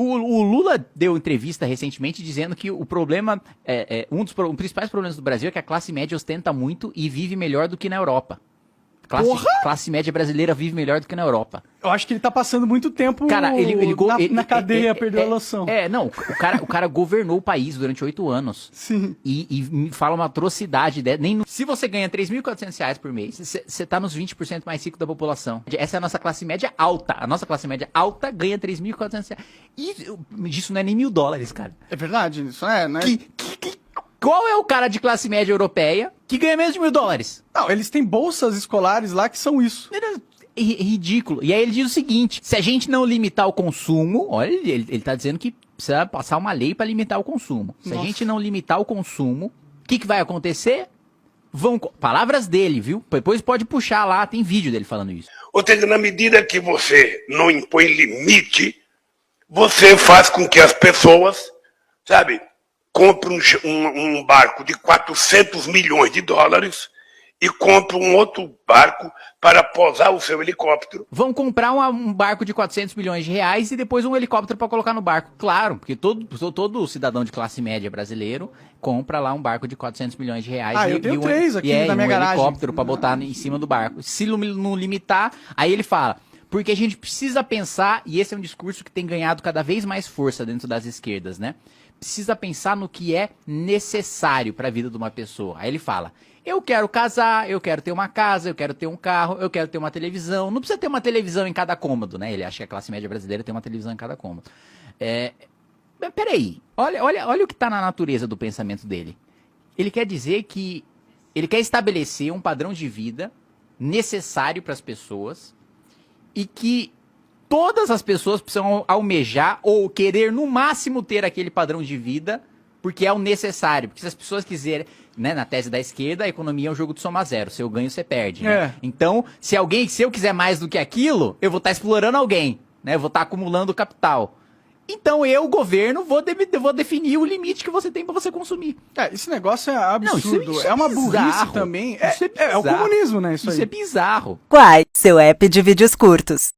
O Lula deu entrevista recentemente dizendo que o problema, um dos principais problemas do Brasil é que a classe média ostenta muito e vive melhor do que na Europa. Classe média brasileira vive melhor do que na Europa. Eu acho que ele tá passando muito tempo cara, na cadeia, perdeu a noção. Não, o cara governou o país durante 8 anos. Sim. E me fala uma atrocidade. Se você ganha R$3.400 por mês, você tá nos 20% mais ricos da população. Essa é a nossa classe média alta. A nossa classe média alta ganha R$3.400. E isso não é nem $1.000, cara. É verdade, isso não é... Qual é o cara de classe média europeia que ganha menos de $1.000? Não, eles têm bolsas escolares lá que são isso. É ridículo. E aí ele diz o seguinte: se a gente não limitar o consumo, olha, ele tá dizendo que precisa passar uma lei para limitar o consumo. Se a gente não limitar o consumo, o que vai acontecer? Palavras dele, viu? Depois pode puxar lá, tem vídeo dele falando isso. Ou seja, na medida que você não impõe limite, você faz com que as pessoas, sabe, compre um barco de $400 milhões e compre um outro barco para posar o seu helicóptero. Vão comprar um barco de R$400 milhões e depois um helicóptero para colocar no barco. Claro, porque todo cidadão de classe média brasileiro compra lá um barco de R$400 milhões eu tenho 3 aqui na minha garagem. Helicóptero para botar em cima do barco. Se não limitar, aí ele fala... Porque a gente precisa pensar, e esse é um discurso que tem ganhado cada vez mais força dentro das esquerdas, né? Precisa pensar no que é necessário para a vida de uma pessoa. Aí ele fala, eu quero casar, eu quero ter uma casa, eu quero ter um carro, eu quero ter uma televisão. Não precisa ter uma televisão em cada cômodo, né? Ele acha que a classe média brasileira tem uma televisão em cada cômodo. Mas peraí, olha o que está na natureza do pensamento dele. Ele quer dizer que ele quer estabelecer um padrão de vida necessário para as pessoas e que todas as pessoas precisam almejar ou querer no máximo ter aquele padrão de vida, porque é o necessário. Porque se as pessoas quiserem, né, na tese da esquerda, a economia é um jogo de soma zero. Se eu ganho, você perde. Né? Então, se eu quiser mais do que aquilo, eu vou estar explorando alguém, né? Eu vou estar acumulando capital. Então eu, governo, vou definir o limite que você tem para você consumir. Esse negócio é absurdo. Não, isso é uma bizarro. burrice também. É o comunismo, né? Isso aí. É bizarro. Quai, seu app de vídeos curtos.